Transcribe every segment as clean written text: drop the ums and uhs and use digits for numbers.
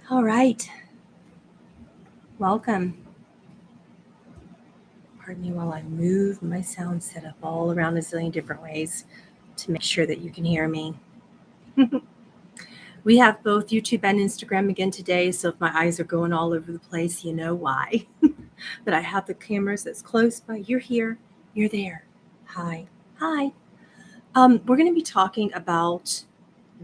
All right. Welcome. Pardon me while I move my sound setup all around a zillion different ways to make sure that you can hear me. We have both YouTube and Instagram again today, so if my eyes are going all over the place, you know why. But I have the cameras that's close by. You're here. You're there. Hi. Hi. We're going to be talking about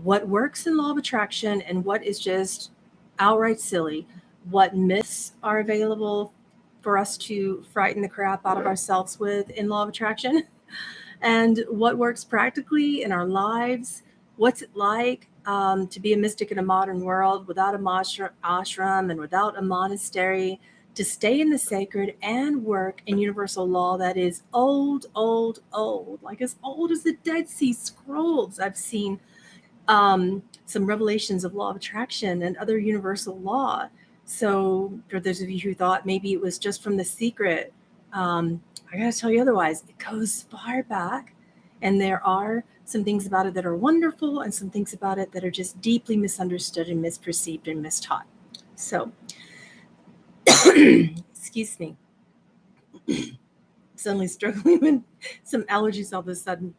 what works in Law of Attraction and what is just outright silly, what myths are available for us to frighten the crap out of ourselves with in Law of Attraction, and what works practically in our lives. What's it like to be a mystic in a modern world without a ashram and without a monastery, to stay in the sacred and work in universal law that is old, like as old as the Dead Sea Scrolls. I've seen some revelations of Law of Attraction and other universal law. So for those of you who thought maybe it was just from The Secret, I gotta tell you otherwise. It goes far back, and there are some things about it that are wonderful and some things about it that are just deeply misunderstood and misperceived and mistaught. So, excuse me. Suddenly struggling with some allergies all of a sudden.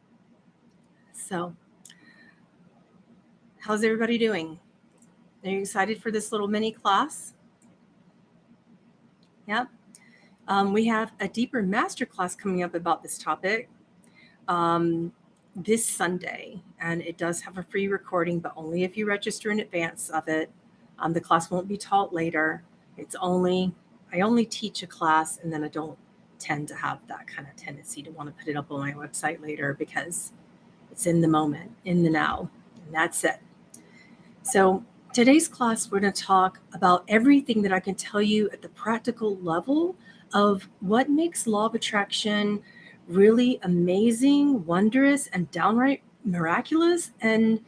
So, how's everybody doing? Are you excited for this little mini class? Yep. We have a deeper masterclass coming up about this topic this Sunday, and it does have a free recording, but only if you register in advance of it. The class won't be taught later. I only teach a class, and then I don't tend to have that kind of tendency to want to put it up on my website later because it's in the moment, in the now, and that's it. So today's class, we're going to talk about everything that I can tell you at the practical level of what makes Law of Attraction really amazing, wondrous, and downright miraculous, and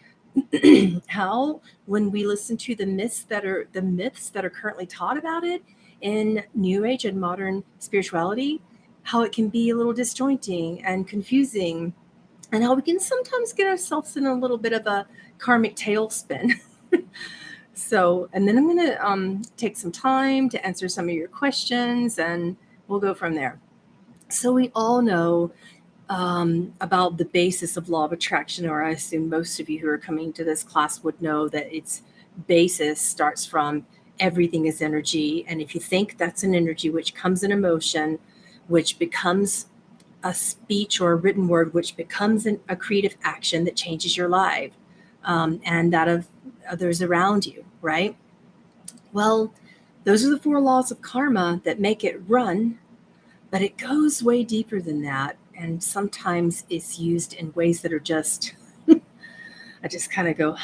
how, when we listen to the myths that are currently taught about it in New Age and modern spirituality, how it can be a little disjointing and confusing, and how we can sometimes get ourselves in a little bit of a karmic tailspin. So, and then I'm going to take some time to answer some of your questions, and we'll go from there. So we all know about the basis of Law of Attraction, or I assume most of you who are coming to this class would know that its basis starts from everything is energy. And if you think that's an energy which comes in emotion, which becomes a speech or a written word, which becomes a creative action that changes your life and that of others around you, right? Well, those are the 4 laws of karma that make it run, but it goes way deeper than that. And sometimes it's used in ways that are just, I just kind of go,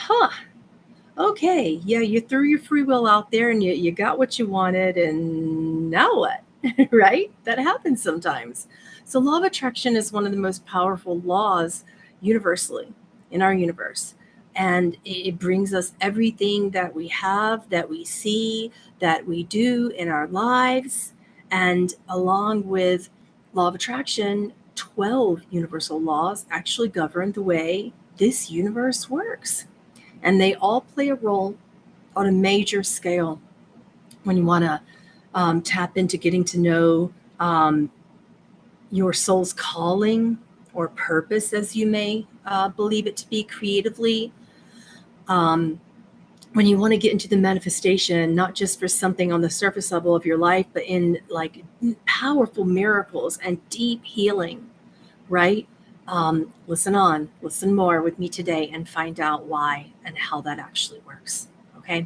okay, yeah, you threw your free will out there and you got what you wanted, and now what? Right? That happens sometimes. So Law of Attraction is one of the most powerful laws universally in our universe. And it brings us everything that we have, that we see, that we do in our lives. And along with Law of Attraction, 12 universal laws actually govern the way this universe works. And they all play a role on a major scale when you want to tap into getting to know your soul's calling or purpose, as you may believe it to be creatively. When you want to get into the manifestation, not just for something on the surface level of your life, but in like powerful miracles and deep healing, right? Listen more with me today and find out why and how that actually works, okay?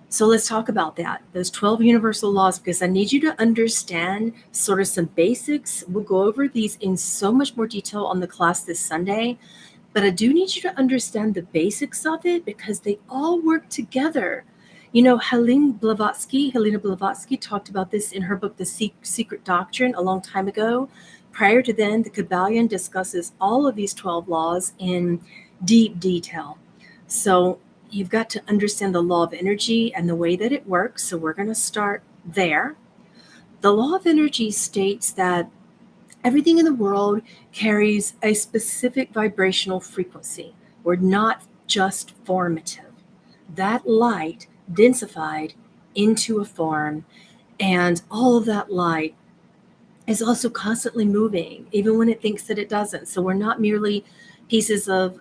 So let's talk about that, those 12 universal laws, because I need you to understand sort of some basics. We'll go over these in so much more detail on the class this Sunday, but I do need you to understand the basics of it because they all work together. You know, Helena Blavatsky talked about this in her book, The Secret Doctrine, a long time ago. Prior to then, the Kabbalion discusses all of these 12 laws in deep detail. So you've got to understand the law of energy and the way that it works. So we're going to start there. The law of energy states that everything in the world carries a specific vibrational frequency. We're not just formative. That light densified into a form. And all of that light is also constantly moving, even when it thinks that it doesn't. So we're not merely pieces of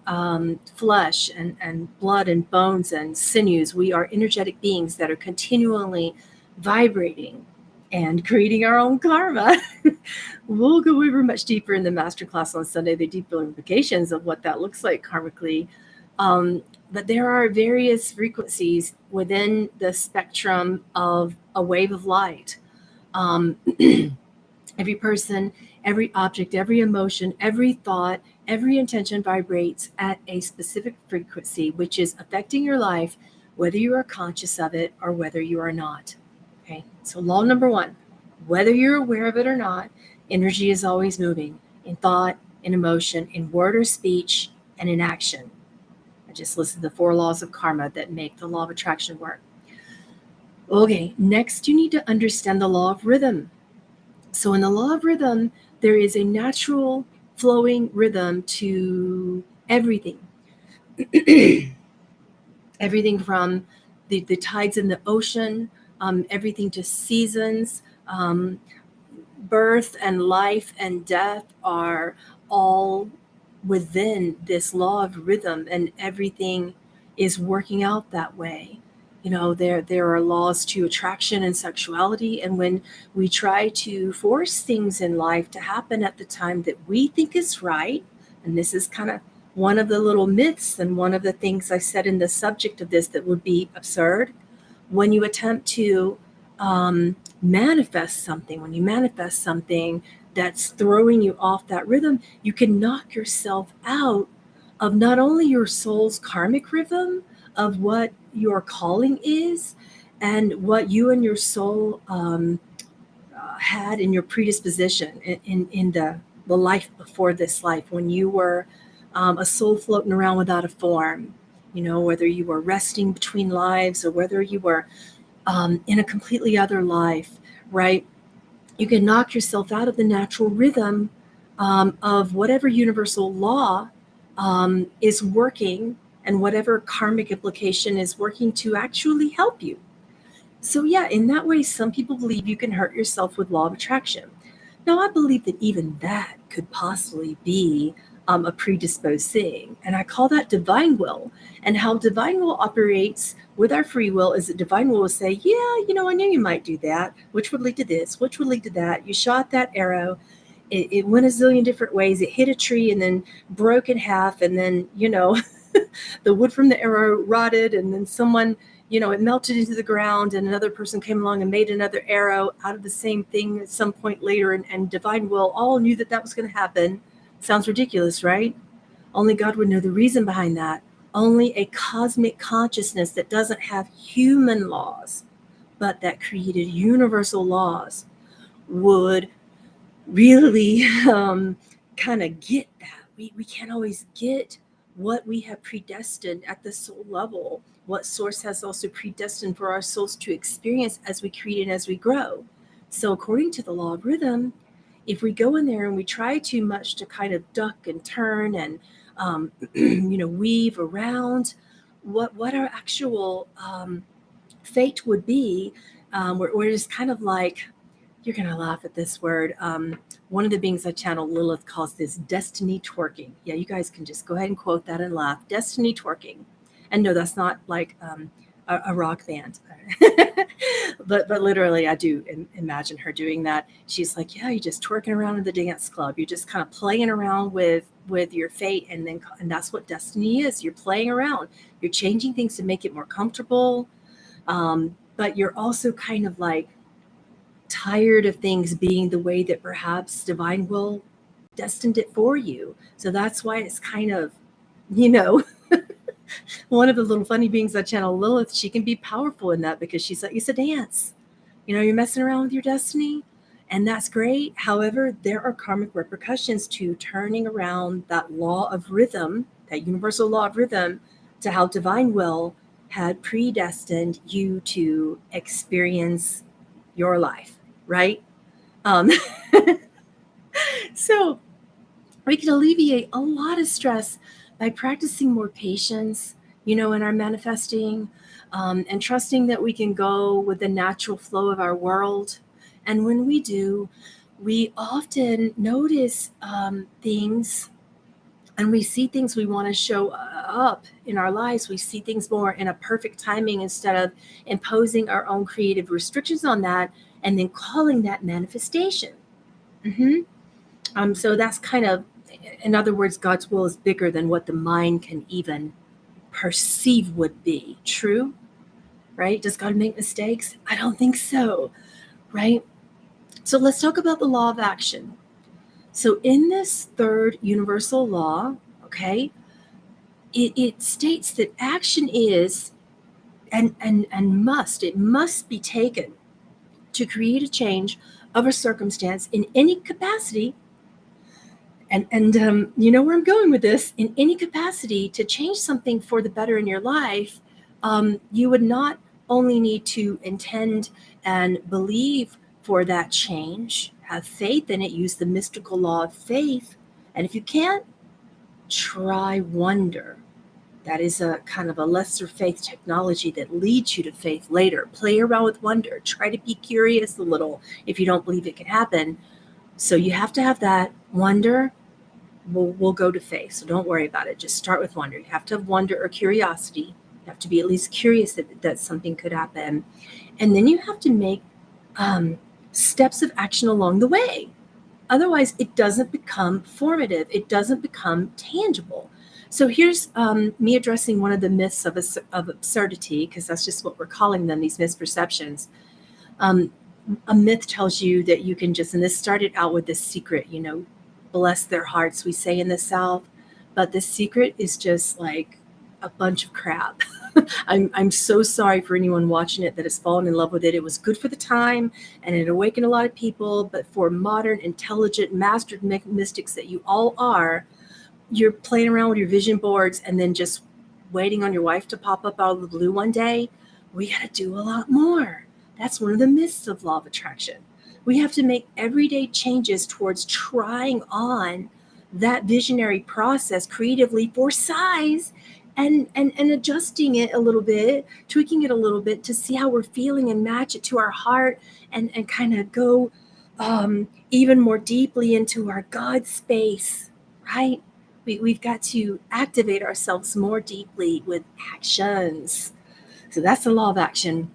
flesh and blood and bones and sinews. We are energetic beings that are continually vibrating and creating our own karma. We'll go over much deeper in the masterclass on Sunday, the deeper implications of what that looks like karmically. But there are various frequencies within the spectrum of a wave of light. Every person, every object, every emotion, every thought, every intention vibrates at a specific frequency, which is affecting your life, whether you are conscious of it or whether you are not. Okay, so law number one, whether you're aware of it or not, energy is always moving in thought, in emotion, in word or speech, and in action. I just listed the 4 laws of karma that make the law of attraction work. Okay, next you need to understand the law of rhythm. So in the law of rhythm, there is a natural flowing rhythm to everything. Everything from the tides in the ocean, everything to seasons, birth and life and death are all within this law of rhythm, and everything is working out that way. You know, there are laws to attraction and sexuality, and when we try to force things in life to happen at the time that we think is right, and this is kind of one of the little myths and one of the things I said in the subject of this that would be absurd, when you attempt to manifest something, when you manifest something that's throwing you off that rhythm, you can knock yourself out of not only your soul's karmic rhythm of what your calling is and what you and your soul had in your predisposition in the life before this life, when you were a soul floating around without a form, you know, whether you were resting between lives or whether you were in a completely other life, right? You can knock yourself out of the natural rhythm of whatever universal law is working and whatever karmic implication is working to actually help you. So yeah, in that way, some people believe you can hurt yourself with law of attraction. Now, I believe that even that could possibly be a predisposed thing. And I call that divine will. And how divine will operates with our free will is that divine will say, yeah, you know, I knew you might do that, which would lead to this, which would lead to that. You shot that arrow. It went a zillion different ways. It hit a tree and then broke in half. And then, you know, the wood from the arrow rotted. And then someone, you know, it melted into the ground and another person came along and made another arrow out of the same thing at some point later. And divine will all knew that that was going to happen. Sounds ridiculous, right? Only God would know the reason behind that. Only a cosmic consciousness that doesn't have human laws, but that created universal laws would really kind of get that. We can't always get what we have predestined at the soul level, what source has also predestined for our souls to experience as we create and as we grow. So according to the law of rhythm, if we go in there and we try too much to kind of duck and turn and you know, weave around what our actual fate would be, we're just kind of like, you're going to laugh at this word. One of the beings I channel, Lilith, calls this destiny twerking. Yeah, you guys can just go ahead and quote that and laugh. Destiny twerking. And no, that's not like a rock band. but literally, I do imagine her doing that. She's like, yeah, you're just twerking around in the dance club. You're just kind of playing around with your fate. And that's what destiny is. You're playing around. You're changing things to make it more comfortable. But you're also kind of like tired of things being the way that perhaps divine will destined it for you. So that's why it's kind of, you know, one of the little funny beings I channel, Lilith, she can be powerful in that because she's like, it's a dance. You know, you're messing around with your destiny, and that's great. However, there are karmic repercussions to turning around that law of rhythm, that universal law of rhythm, to how divine will had predestined you to experience your life, right? So we can alleviate a lot of stress by practicing more patience, you know, in our manifesting, and trusting that we can go with the natural flow of our world. And when we do, we often notice things, and we see things we want to show up in our lives. We see things more in a perfect timing instead of imposing our own creative restrictions on that and then calling that manifestation. So that's kind of, in other words, God's will is bigger than what the mind can even perceive would be. True? Right? Does God make mistakes? I don't think so. Right? So let's talk about the law of action. So in this third universal law, okay, it states that action is and must be taken to create a change of a circumstance in any capacity. And you know where I'm going with this. In any capacity to change something for the better in your life, you would not only need to intend and believe for that change, have faith in it, use the mystical law of faith. And if you can't, try wonder. That is a kind of a lesser faith technology that leads you to faith later. Play around with wonder. Try to be curious a little if you don't believe it can happen. So you have to have that wonder. We'll go to faith. So don't worry about it. Just start with wonder. You have to have wonder or curiosity. You have to be at least curious that something could happen. And then you have to make steps of action along the way. Otherwise, it doesn't become formative. It doesn't become tangible. So here's me addressing one of the myths of absurdity, because that's just what we're calling them, these misperceptions. A myth tells you that you can just, and this started out with this secret, bless their hearts, we say in the South, but the secret is just like a bunch of crap. I'm so sorry for anyone watching it that has fallen in love with it. It was good for the time and it awakened a lot of people, but for modern, intelligent, mastered mystics that you all are, you're playing around with your vision boards and then just waiting on your wife to pop up out of the blue one day. We got to do a lot more. That's one of the myths of Law of Attraction. We have to make everyday changes towards trying on that visionary process creatively for size and adjusting it a little bit, tweaking it a little bit to see how we're feeling and match it to our heart and kind of go even more deeply into our God space, right? We've got to activate ourselves more deeply with actions. So that's the law of action.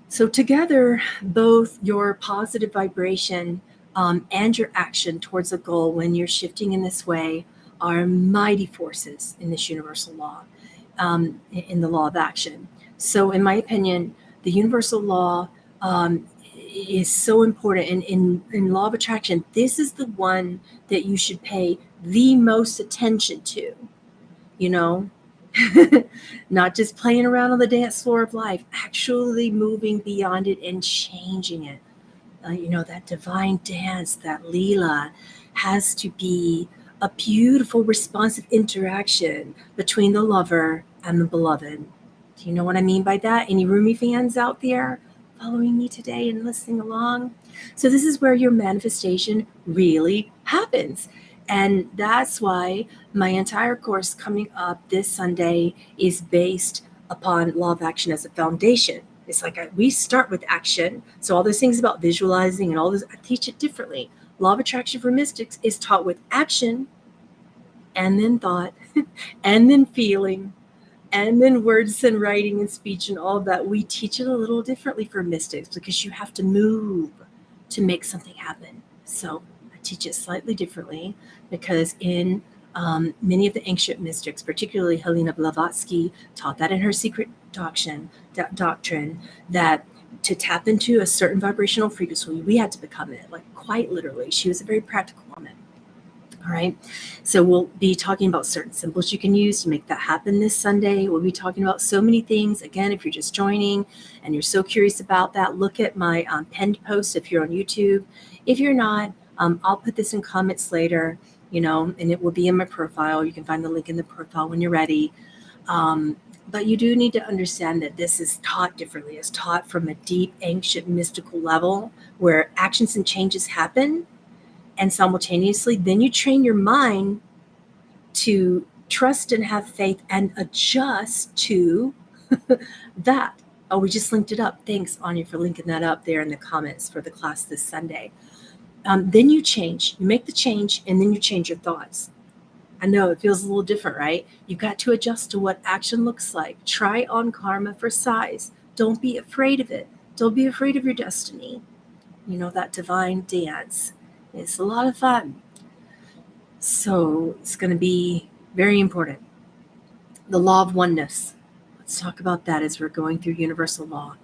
So together, both your positive vibration and your action towards a goal when you're shifting in this way are mighty forces in this universal law, in the law of action. So in my opinion, the universal law is so important. And in law of attraction, this is the one that you should pay the most attention to, not just playing around on the dance floor of life, actually moving beyond it and changing it. That divine dance, that Leela, has to be a beautiful, responsive interaction between the lover and the beloved. Do you know what I mean by that? Any Rumi fans out there following me today and listening along? So this is where your manifestation really happens. And that's why my entire course coming up this Sunday is based upon law of action as a foundation. It's like we start with action. So all those things about visualizing and all this, I teach it differently. Law of attraction for mystics is taught with action and then thought and then feeling and then words and writing and speech and all of that. We teach it a little differently for mystics because you have to move to make something happen. So I teach it slightly differently because in many of the ancient mystics, particularly Helena Blavatsky, taught that in her secret doctrine, that to tap into a certain vibrational frequency, we had to become it, like quite literally. She was a very practical woman. All right. So we'll be talking about certain symbols you can use to make that happen this Sunday. We'll be talking about so many things. Again, if you're just joining and you're so curious about that, look at my pinned post if you're on YouTube. If you're not, I'll put this in comments later, and it will be in my profile. You can find the link in the profile when you're ready. But you do need to understand that this is taught differently. It's taught from a deep, ancient, mystical level where actions and changes happen. And simultaneously, then you train your mind to trust and have faith and adjust to That. Oh, we just linked it up. Thanks, Anya, for linking that up there in the comments for the class this Sunday. Then you change. You make the change, and then you change your thoughts. I know it feels a little different, right? You've got to adjust to what action looks like. Try on karma for size. Don't be afraid of it. Don't be afraid of your destiny. You know, that divine dance. It's a lot of fun. So it's going to be very important. The law of oneness. Let's talk about that as we're going through universal law.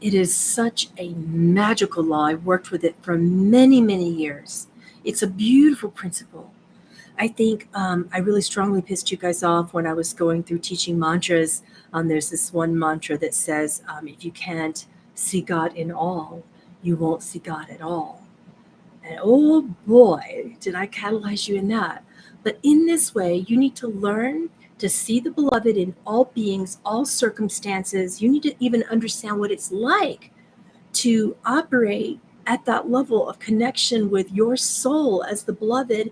It is such a magical law. I've worked with it for many, many years. It's a beautiful principle. I think I really strongly pissed you guys off when I was going through teaching mantras. There's this one mantra that says, if you can't see God in all, you won't see God at all. And oh boy, did I catalyze you in that. But in this way, you need to learn to see the beloved in all beings, all circumstances. You need to even understand what it's like to operate at that level of connection with your soul as the beloved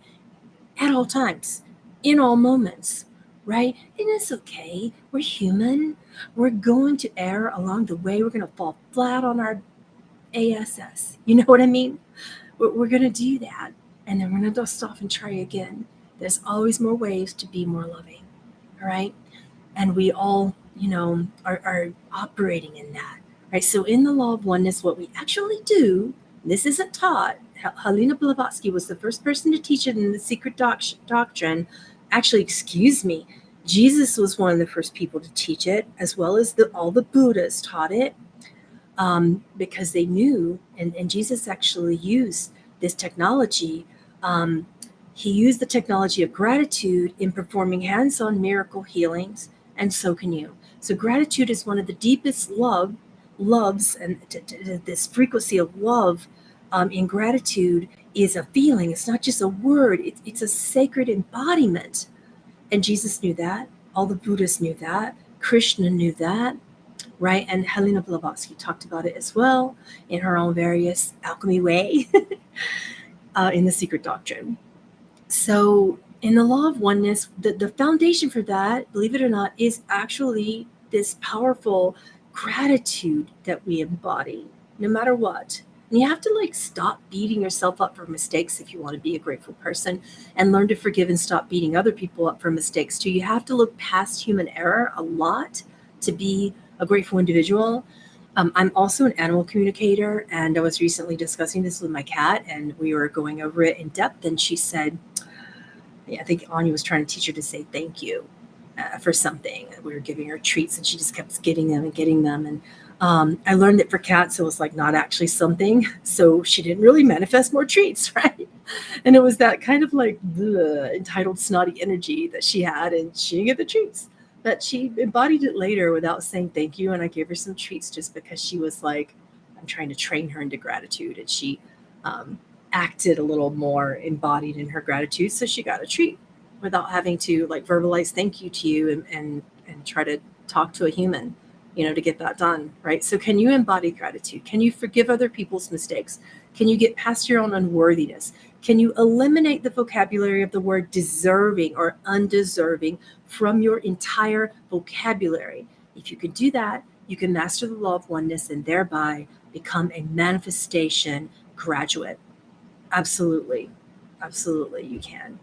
at all times, in all moments, right? And it's okay. We're human. We're going to err along the way. We're going to fall flat on our ass. You know what I mean? We're going to do that. And then we're going to dust off and try again. There's always more ways to be more loving. All right. And we all, are operating in that. Right. So in the law of oneness, what we actually do, this isn't taught. Helena Blavatsky was the first person to teach it in the secret doctrine. Actually, excuse me, Jesus was one of the first people to teach it, as well as all the Buddhas taught it, because they knew, and Jesus actually used this technology. He used the technology of gratitude in performing hands-on miracle healings, and so can you. So gratitude is one of the deepest loves, and this frequency of love in gratitude is a feeling. It's not just a word. It's a sacred embodiment. And Jesus knew that. All the Buddhists knew that. Krishna knew that, right? And Helena Blavatsky talked about it as well in her own various alchemy way in the secret doctrine. So in the law of oneness, the foundation for that, believe it or not, is actually this powerful gratitude that we embody, no matter what. And you have to stop beating yourself up for mistakes if you want to be a grateful person, and learn to forgive and stop beating other people up for mistakes too. You have to look past human error a lot to be a grateful individual. I'm also an animal communicator, and I was recently discussing this with my cat, and we were going over it in depth, and she said, I think Anya was trying to teach her to say thank you for something. We were giving her treats, and she just kept getting them. And I learned that for cats, it was not actually something. So she didn't really manifest more treats, right? And it was that kind of entitled snotty energy that she had, and she didn't get the treats. But she embodied it later without saying thank you. And I gave her some treats just because she was I'm trying to train her into gratitude. And she acted a little more embodied in her gratitude. So she got a treat without having to verbalize thank you to you and try to talk to a human, to get that done, right? So can you embody gratitude? Can you forgive other people's mistakes? Can you get past your own unworthiness? Can you eliminate the vocabulary of the word deserving or undeserving from your entire vocabulary? If you can do that, you can master the law of oneness and thereby become a manifestation graduate. Absolutely. Absolutely, you can.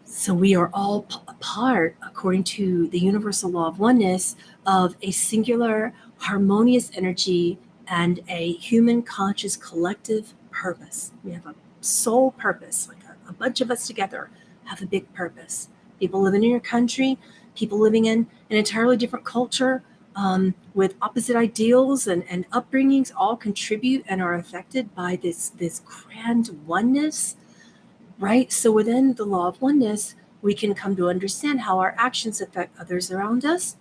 So we are all a part, according to the universal law of oneness, of a singular, harmonious energy and a human conscious collective purpose. We have a soul purpose, a bunch of us together have a big purpose. People living in your country, people living in an entirely different culture, with opposite ideals and upbringings, all contribute and are affected by this grand oneness, right? So within the law of oneness, we can come to understand how our actions affect others around us,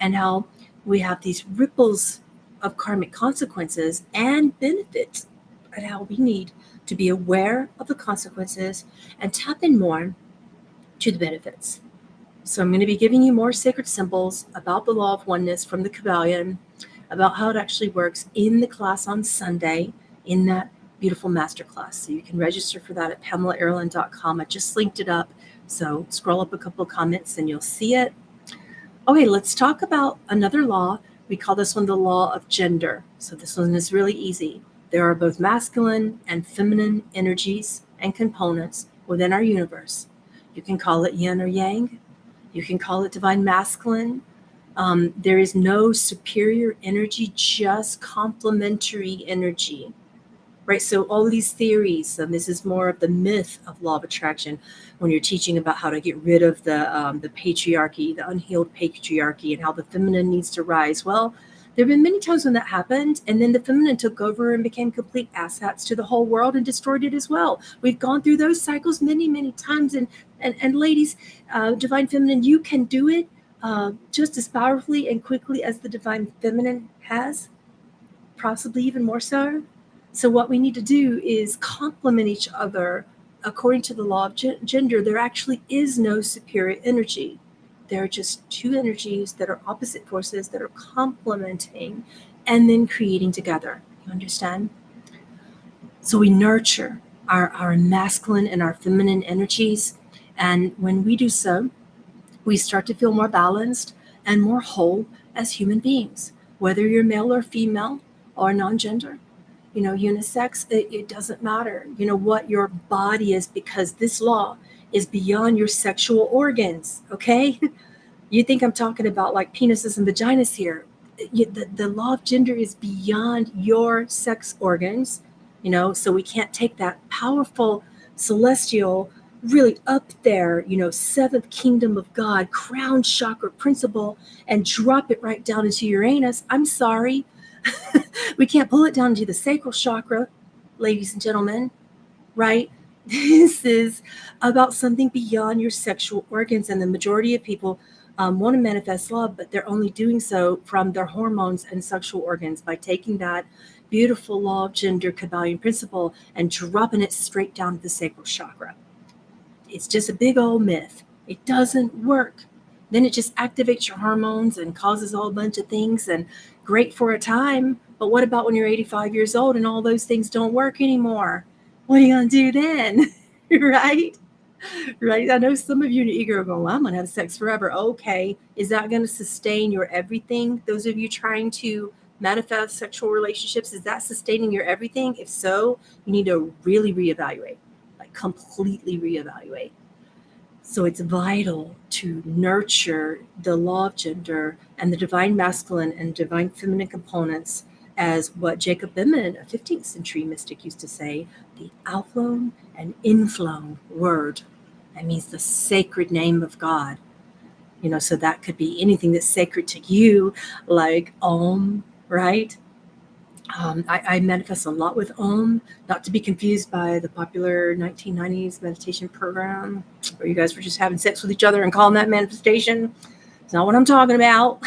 and how we have these ripples of karmic consequences and benefits, and how we need to be aware of the consequences and tap in more to the benefits. So I'm going to be giving you more sacred symbols about the law of oneness from the Kabbalion, about how it actually works in the class on Sunday, in that beautiful masterclass. So you can register for that at PamelaAaralyn.com. I just linked it up. So scroll up a couple of comments and you'll see it. Okay, let's talk about another law. We call this one the law of gender. So this one is really easy. There are both masculine and feminine energies and components within our universe. You can call it yin or yang. You can call it divine masculine. There is no superior energy, just complementary energy. Right, so all these theories, and this is more of the myth of law of attraction, when you're teaching about how to get rid of the patriarchy, the unhealed patriarchy, and how the feminine needs to rise. Well, there have been many times when that happened, and then the feminine took over and became complete asshats to the whole world and destroyed it as well. We've gone through those cycles many, many times, and ladies, divine feminine, you can do it just as powerfully and quickly as the divine feminine has, possibly even more so. So what we need to do is complement each other. According to the law of gender, there actually is no superior energy. There are just two energies that are opposite forces that are complementing and then creating together. You understand? So we nurture our masculine and our feminine energies. And when we do so, we start to feel more balanced and more whole as human beings, whether you're male or female or non-gender, unisex, it doesn't matter, what your body is, because this law is beyond your sexual organs, okay? You think I'm talking about like penises and vaginas here. The law of gender is beyond your sex organs, so we can't take that powerful celestial, really up there, seventh kingdom of God, crown chakra principle, and drop it right down into Uranus. I'm sorry. We can't pull it down into the sacral chakra, ladies and gentlemen, right? This is about something beyond your sexual organs, and the majority of people want to manifest love, but they're only doing so from their hormones and sexual organs by taking that beautiful law of gender Kabbalion principle and dropping it straight down to the sacral chakra. It's just a big old myth. It doesn't work. Then it just activates your hormones and causes a whole bunch of things, and great for a time. But what about when you're 85 years old and all those things don't work anymore? What are you going to do then? Right? Right? I know some of you in your ego are going, well, I'm going to have sex forever. Okay. Is that going to sustain your everything? Those of you trying to manifest sexual relationships, is that sustaining your everything? If so, you need to really reevaluate, like completely reevaluate. So it's vital to nurture the law of gender and the divine masculine and divine feminine components as what Jacob Behmen, a 15th century mystic, used to say, the outflown and inflown word. That means the sacred name of God. So that could be anything that's sacred to you, like Om, right? I manifest a lot with Om, not to be confused by the popular 1990s meditation program where you guys were just having sex with each other and calling that manifestation. It's not what I'm talking about.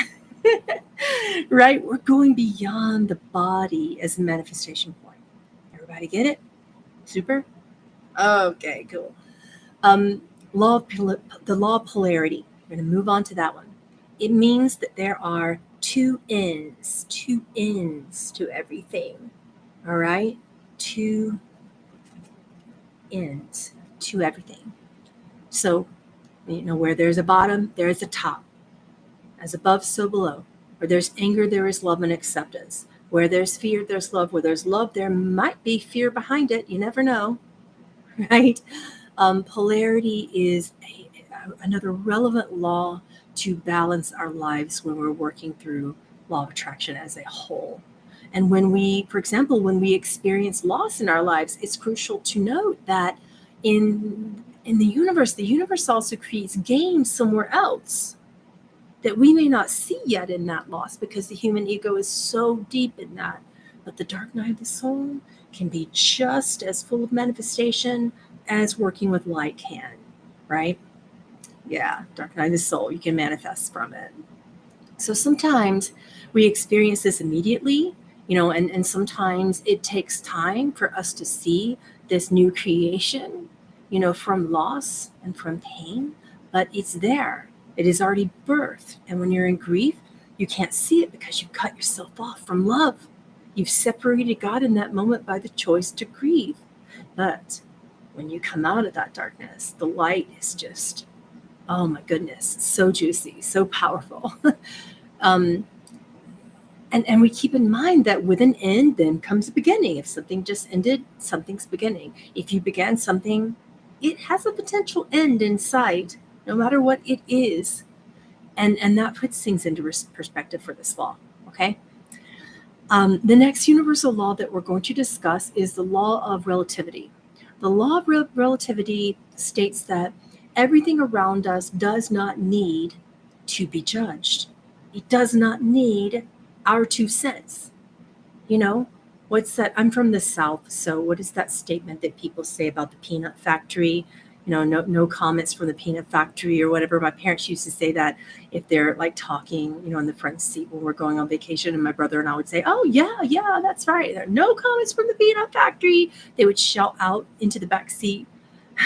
Right? We're going beyond the body as a manifestation point. Everybody get it? Super? Okay, cool. The law of polarity. We're going to move on to that one. It means that there are two ends to everything. All right? Two ends to everything. So, where there's a bottom, there is a top. As above, so below. Where there's anger, there is love and acceptance. Where there's fear, there's love. Where there's love, there might be fear behind it. You never know, right? Polarity is another relevant law to balance our lives when we're working through law of attraction as a whole. And when we, for example, when we experience loss in our lives, it's crucial to note that in the universe also creates gain somewhere else that we may not see yet in that loss because the human ego is so deep in that. But the dark night of the soul can be just as full of manifestation as working with light can, right? Yeah, dark night of the soul, you can manifest from it. So sometimes we experience this immediately, and sometimes it takes time for us to see this new creation, from loss and from pain, but it's there. It is already birthed. And when you're in grief, you can't see it because you've cut yourself off from love. You've separated God in that moment by the choice to grieve. But when you come out of that darkness, the light is just Oh my goodness, so juicy, so powerful. um, and we keep in mind that with an end, then comes a beginning. If something just ended, something's beginning. If you began something, it has a potential end in sight, no matter what it is. And that puts things into perspective for this law, okay? The next universal law that we're going to discuss is the law of relativity. The law of relativity states that everything around us does not need to be judged. It does not need our 2 cents. You know, what's that? I'm from the South, so what is that statement that people say about the peanut factory? No comments from the peanut factory or whatever. My parents used to say that if they're like talking, in the front seat when we're going on vacation, and my brother and I would say, "Oh yeah, that's right. There are no comments from the peanut factory." They would shout out into the back seat.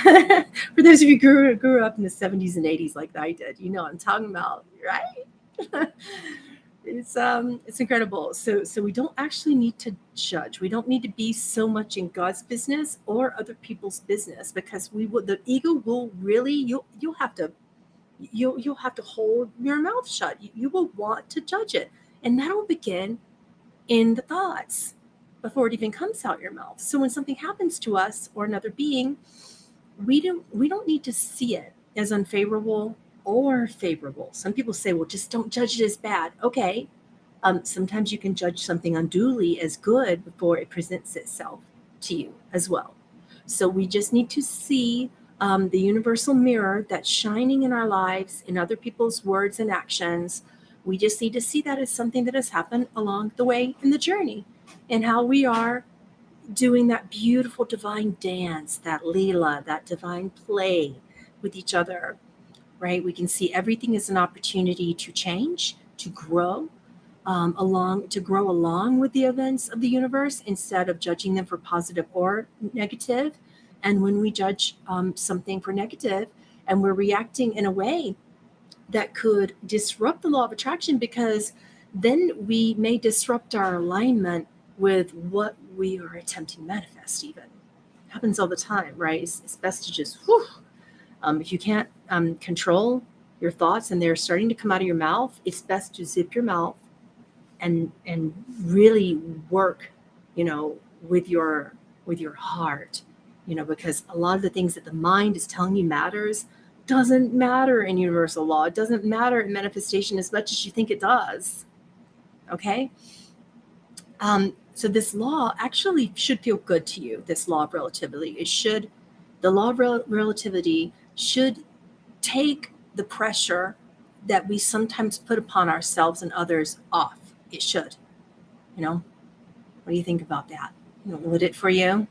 For those of you who grew up in the 70s and 80s like I did, you know what I'm talking about, right? It's incredible. So we don't actually need to judge. We don't need to be so much in God's business or other people's business, because the ego will really, you'll have to hold your mouth shut. You will want to judge it, and that'll begin in the thoughts before it even comes out your mouth. So when something happens to us or another being, we don't need to see it as unfavorable or favorable. Some people say, well, just don't judge it as bad. Okay. Sometimes you can judge something unduly as good before it presents itself to you as well. So we just need to see the universal mirror that's shining in our lives, in other people's words and actions. We just need to see that as something that has happened along the way in the journey, and how we are doing that beautiful divine dance, that Leela, that divine play with each other, right? We can see everything as an opportunity to change, to grow, to grow along with the events of the universe instead of judging them for positive or negative. And when we judge something for negative, and we're reacting in a way that could disrupt the law of attraction, because then we may disrupt our alignment with what we are attempting to manifest. Even happens all the time, right? It's best to just if you can't control your thoughts and they're starting to come out of your mouth, it's best to zip your mouth and really work, with your heart, because a lot of the things that the mind is telling you matters doesn't matter in universal law. It doesn't matter in manifestation as much as you think it does. Okay. So this law actually should feel good to you. This law of relativity, the law of relativity should take the pressure that we sometimes put upon ourselves and others off. It should. What do you think about that? Would it for you?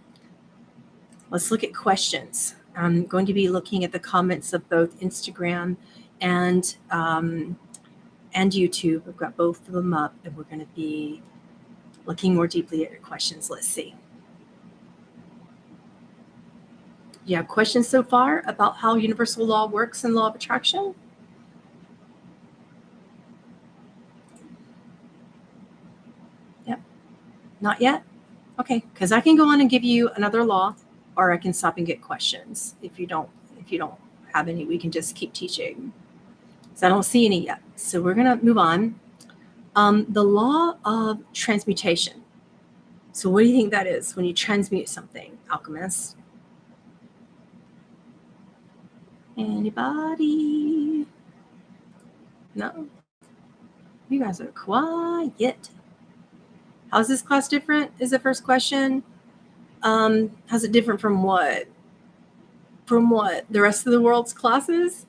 Let's look at questions. I'm going to be looking at the comments of both Instagram and YouTube. I've got both of them up, and we're going to be looking more deeply at your questions. Let's see. Do you have questions so far about how universal law works in law of attraction? Yep. Not yet? Okay, because I can go on and give you another law, or I can stop and get questions. If you don't have any, we can just keep teaching. So I don't see any yet. So we're going to move on. The law of transmutation. So what do you think that is when you transmute something, alchemist? Anybody? No? You guys are quiet. How's this class different is the first question. How's it different from what? From what? The rest of the world's classes?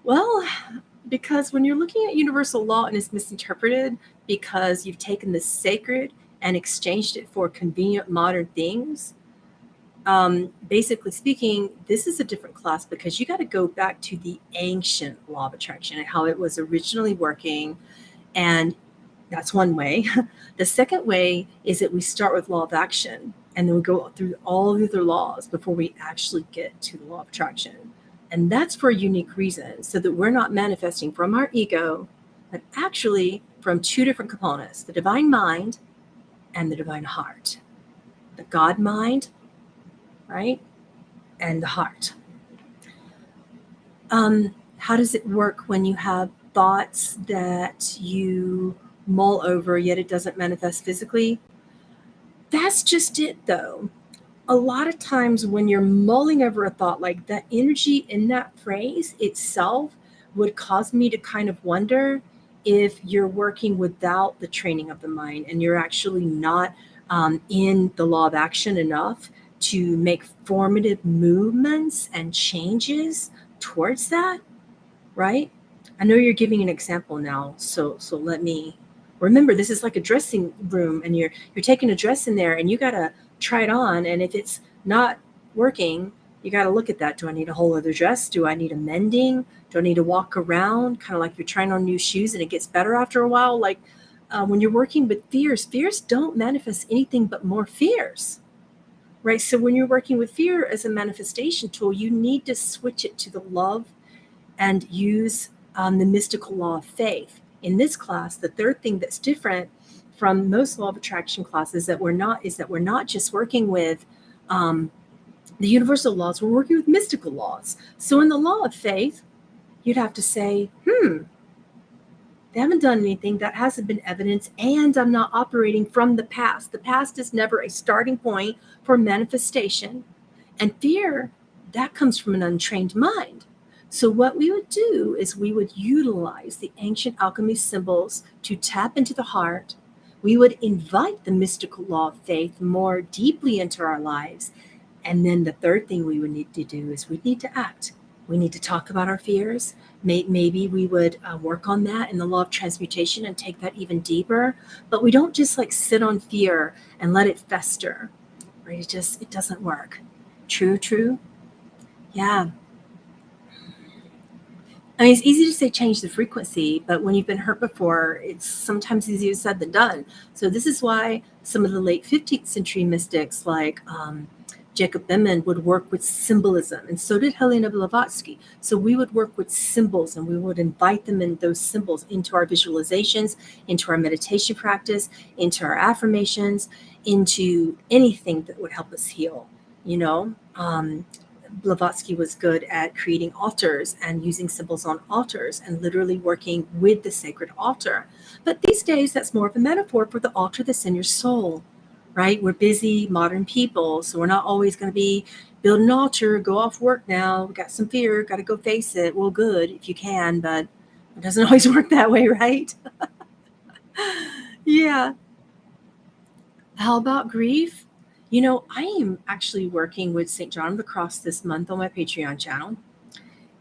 Well, because when you're looking at universal law and it's misinterpreted because you've taken the sacred and exchanged it for convenient modern things, basically speaking, this is a different class, because you got to go back to the ancient law of attraction and how it was originally working. And that's one way. The second way is that we start with law of action, and then we go through all the other laws before we actually get to the law of attraction. And that's for a unique reason, so that we're not manifesting from our ego, but actually from two different components: the divine mind and the divine heart. The God mind, right? And the heart. How does it work when you have thoughts that you mull over, yet it doesn't manifest physically? That's just it, though. A lot of times when you're mulling over a thought, like that energy in that phrase itself would cause me to kind of wonder if you're working without the training of the mind and you're actually not in the law of action enough to make formative movements and changes towards that, right? I know you're giving an example now, so let me remember. This is like a dressing room, and you're taking a dress in there, and you gotta try it on. And if it's not working, you gotta look at that. Do I need a whole other dress? Do I need a mending? Do I need to walk around? Kind of like you're trying on new shoes, and it gets better after a while. Like when you're working with fears don't manifest anything but more fears. Right. So when you're working with fear as a manifestation tool, you need to switch it to the love and use the mystical law of faith. In this class, the third thing that's different from most law of attraction classes that we're not just working with the universal laws, we're working with mystical laws. So in the law of faith, you'd have to say, they haven't done anything, that hasn't been evidence, and I'm not operating from the past. The past is never a starting point for manifestation. And fear, that comes from an untrained mind. So what we would do is we would utilize the ancient alchemy symbols to tap into the heart. We would invite the mystical law of faith more deeply into our lives. And then the third thing we would need to do is we need to act. We need to talk about our fears. Maybe we would work on that in the law of transmutation and take that even deeper. But we don't just like sit on fear and let it fester, right? It doesn't work. True. Yeah. I mean, it's easy to say change the frequency, but when you've been hurt before, it's sometimes easier said than done. So this is why some of the late 15th century mystics like Jacob Behmen would work with symbolism, and so did Helena Blavatsky. So we would work with symbols, and we would invite them in those symbols into our visualizations, into our meditation practice, into our affirmations, into anything that would help us heal. Blavatsky was good at creating altars and using symbols on altars and literally working with the sacred altar. But these days, that's more of a metaphor for the altar that's in your soul, right? We're busy modern people, so we're not always going to be build an altar, go off work now, got some fear, got to go face it. Well, good if you can, but it doesn't always work that way, right? Yeah. How about grief? I am actually working with St. John of the Cross this month on my Patreon channel.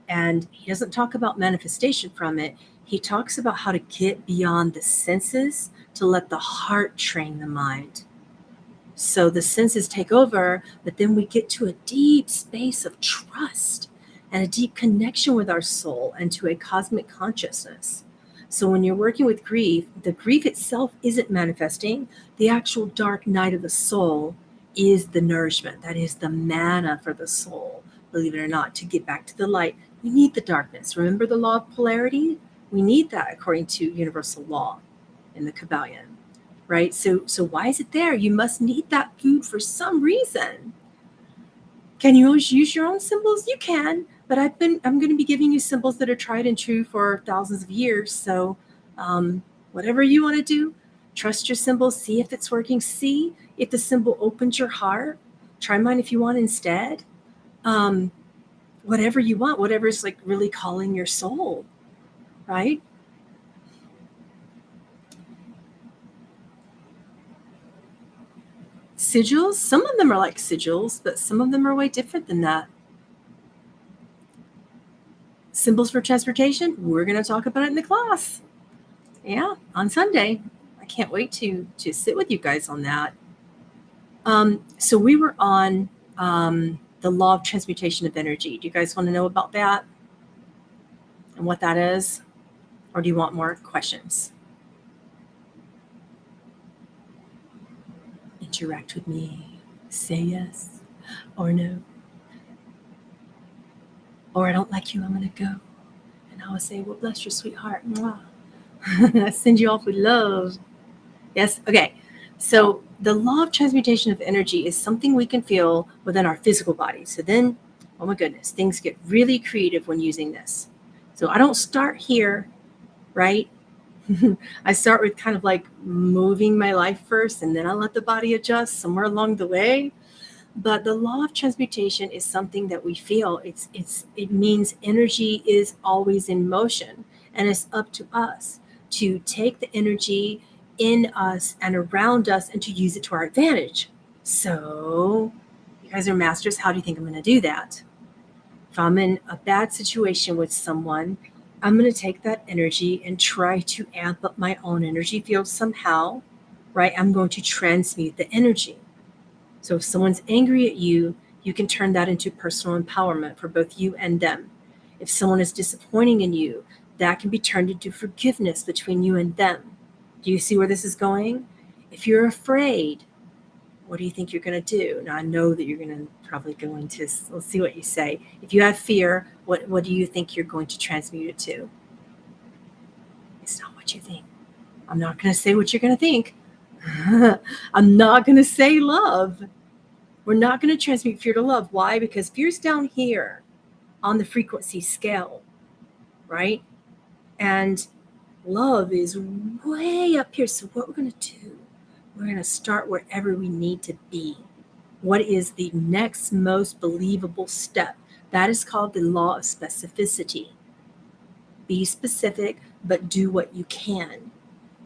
And he doesn't talk about manifestation from it. He talks about how to get beyond the senses to let the heart train the mind. So the senses take over, but then we get to a deep space of trust and a deep connection with our soul and to a cosmic consciousness. So when you're working with grief, the grief itself isn't manifesting. The actual dark night of the soul is the nourishment. That is the manna for the soul. Believe it or not, to get back to the light, we need the darkness. Remember the law of polarity? We need that according to universal law in the Kabbalion, right? So why is it there? You must need that food for some reason. Can you always use your own symbols? You can, but I'm going to be giving you symbols that are tried and true for thousands of years. So whatever you want to do, trust your symbols, see if it's working, see if the symbol opens your heart. Try mine if you want instead. Whatever you want, whatever's like really calling your soul, right? Sigils, some of them are like sigils, but some of them are way different than that. Symbols for transportation, we're going to talk about it in the class. Yeah, on Sunday. I can't wait to sit with you guys on that. So we were on the law of transmutation of energy. Do you guys want to know about that and what that is? Or do you want more questions? Interact with me. Say yes or no. Or I don't like you, I'm going to go. And I will say, well, bless your sweetheart. I send you off with love. Yes? Okay. So the law of transmutation of energy is something we can feel within our physical body. So then, oh my goodness, things get really creative when using this. So I don't start here, right? I start with kind of like moving my life first, and then I let the body adjust somewhere along the way. But the law of transmutation is something that we feel. It means energy is always in motion, and it's up to us to take the energy in us and around us and to use it to our advantage. So, you guys are masters. How do you think I'm going to do that? If I'm in a bad situation with someone, I'm going to take that energy and try to amp up my own energy field somehow, right? I'm going to transmute the energy. So if someone's angry at you, you can turn that into personal empowerment for both you and them. If someone is disappointing in you, that can be turned into forgiveness between you and them. Do you see where this is going? If you're afraid, what do you think you're going to do? Now, I know that you're going to probably go into, let's see what you say. If you have fear, what do you think you're going to transmute it to? It's not what you think. I'm not going to say what you're going to think. I'm not going to say love. We're not going to transmute fear to love. Why? Because fear's down here on the frequency scale, right? And love is way up here. So what we're going to do, we're going to start wherever we need to be. What is the next most believable step? That is called the law of specificity. Be specific, but do what you can.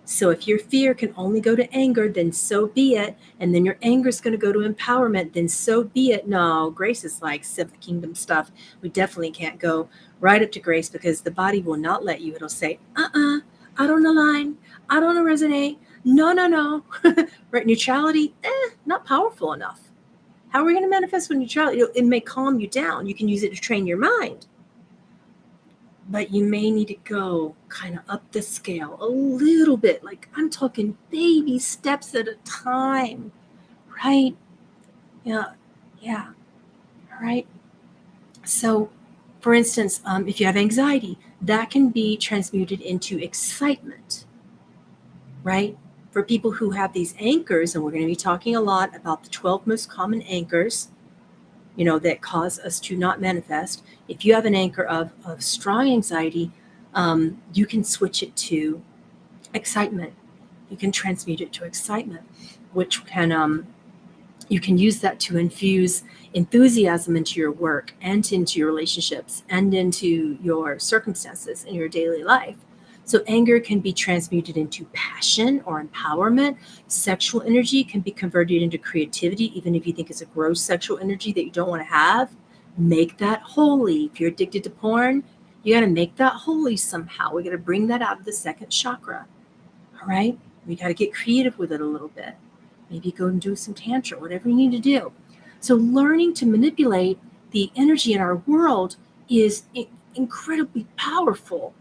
So if your fear can only go to anger, then so be it. And then your anger is going to go to empowerment, then so be it. No, grace is like seventh kingdom stuff. We definitely can't go right up to grace because the body will not let you. It'll say, I don't align. I don't resonate. No. Right? Neutrality, not powerful enough. How are we going to manifest with neutrality? It may calm you down. You can use it to train your mind. But you may need to go kind of up the scale a little bit. Like I'm talking baby steps at a time, right? Yeah. All right. So, for instance, if you have anxiety, that can be transmuted into excitement, right? For people who have these anchors, and we're going to be talking a lot about the 12 most common anchors, that cause us to not manifest. If you have an anchor of strong anxiety, you can switch it to excitement. You can transmute it to excitement, which can you can use that to infuse enthusiasm into your work and into your relationships and into your circumstances in your daily life. So anger can be transmuted into passion or empowerment. Sexual energy can be converted into creativity, even if you think it's a gross sexual energy that you don't want to have. Make that holy. If you're addicted to porn, you got to make that holy somehow. We got to bring that out of the second chakra. All right? We got to get creative with it a little bit. Maybe go and do some tantra, whatever you need to do. So learning to manipulate the energy in our world is incredibly powerful.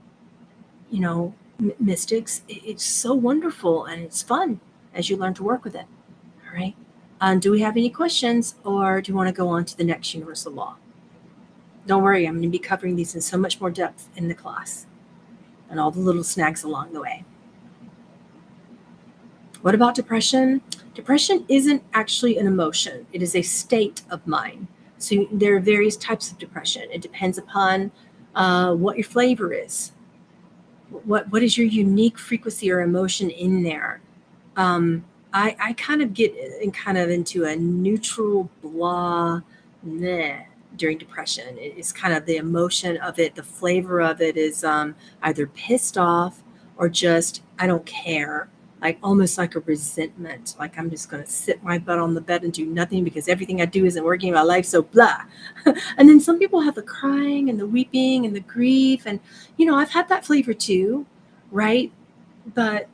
Mystics, it's so wonderful and it's fun as you learn to work with it. All right. Do we have any questions, or do you want to go on to the next universal law? Don't worry, I'm going to be covering these in so much more depth in the class and all the little snags along the way. What about depression? Depression isn't actually an emotion. It is a state of mind. So there are various types of depression. It depends upon what your flavor is. What is your unique frequency or emotion in there? I kind of get into a neutral blah during depression. It's kind of the emotion of it. The flavor of it is either pissed off or just I don't care. Like almost like a resentment. Like I'm just going to sit my butt on the bed and do nothing because everything I do isn't working in my life. So blah. And then some people have the crying and the weeping and the grief. And, I've had that flavor too, right? But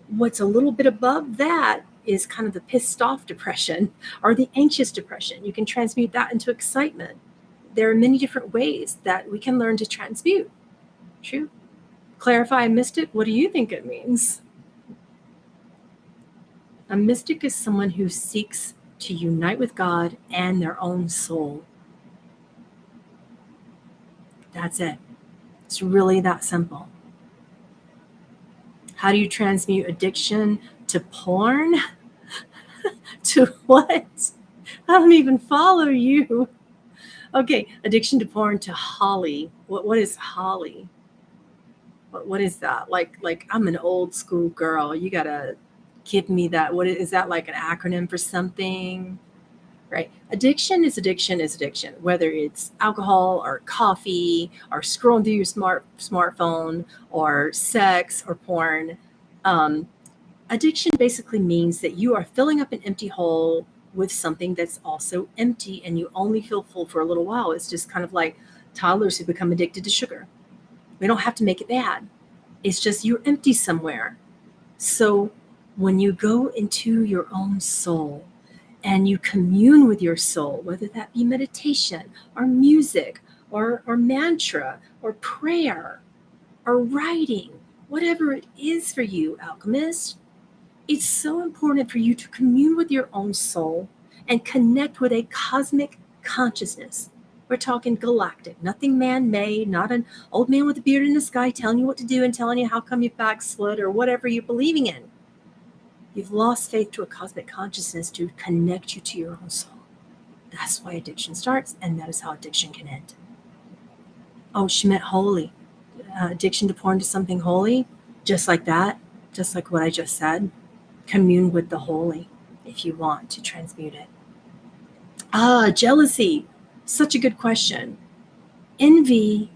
what's a little bit above that is kind of the pissed off depression or the anxious depression. You can transmute that into excitement. There are many different ways that we can learn to transmute. True. Clarify mystic. What do you think it means? A mystic is someone who seeks to unite with God and their own soul. That's it. It's really that simple. How do you transmute addiction to porn? To what? I don't even follow you. Okay, addiction to porn to Holly. What is Holly? What is that? Like I'm an old school girl. You gotta give me that. What is that, like an acronym for something? Right? Addiction is addiction is addiction. Whether it's alcohol or coffee or scrolling through your smartphone or sex or porn. Um, Addiction basically means that you are filling up an empty hole with something that's also empty, and you only feel full for a little while. It's just kind of like toddlers who become addicted to sugar. We don't have to make it bad. It's just you're empty somewhere. So when you go into your own soul and you commune with your soul, whether that be meditation or music or mantra or prayer or writing, whatever it is for you, alchemist, it's so important for you to commune with your own soul and connect with a cosmic consciousness. We're talking galactic, nothing man-made, not an old man with a beard in the sky telling you what to do and telling you how come you backslid or whatever you're believing in. You've lost faith to a cosmic consciousness to connect you to your own soul. That's why addiction starts, and that is how addiction can end. Oh, she meant holy. Addiction to porn to something holy, just like that, just like what I just said. Commune with the holy if you want to transmute it. Jealousy. Such a good question. Envy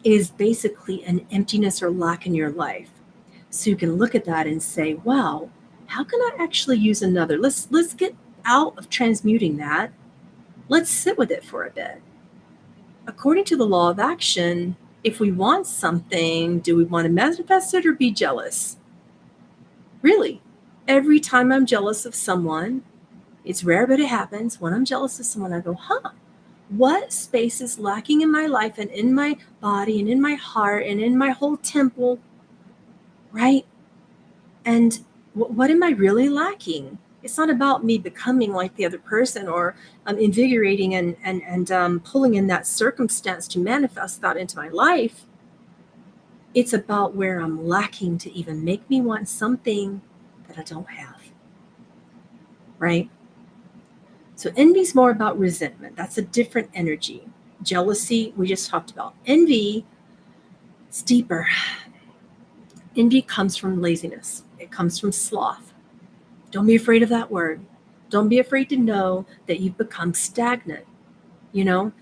is basically an emptiness or lack in your life. So you can look at that and say, wow, how can I actually use another? Let's get out of transmuting that. Let's sit with it for a bit. According to the law of action, if we want something, do we want to manifest it or be jealous? Really, every time I'm jealous of someone, it's rare, but it happens. When I'm jealous of someone, I go, what space is lacking in my life and in my body and in my heart and in my whole temple, right? And what am I really lacking? It's not about me becoming like the other person or invigorating and pulling in that circumstance to manifest that into my life. It's about where I'm lacking to even make me want something that I don't have, right? So envy is more about resentment. That's a different energy. Jealousy, we just talked about. Envy, it's deeper. Envy comes from laziness. It comes from sloth. Don't be afraid of that word. Don't be afraid to know that you've become stagnant, you know?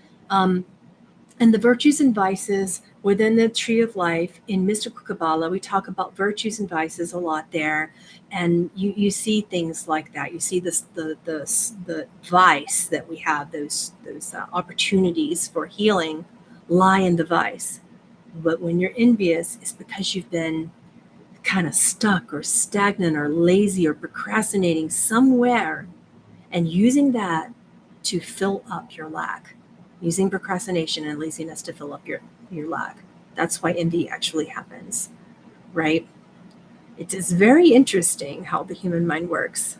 And the virtues and vices within the tree of life in mystical Kabbalah, we talk about virtues and vices a lot there. And you see things like that. You see the vice that we have, those opportunities for healing lie in the vice. But when you're envious, it's because you've been kind of stuck or stagnant or lazy or procrastinating somewhere and using that to fill up your lack. Using procrastination and laziness to fill up your lack. That's why envy actually happens, right? It is very interesting how the human mind works.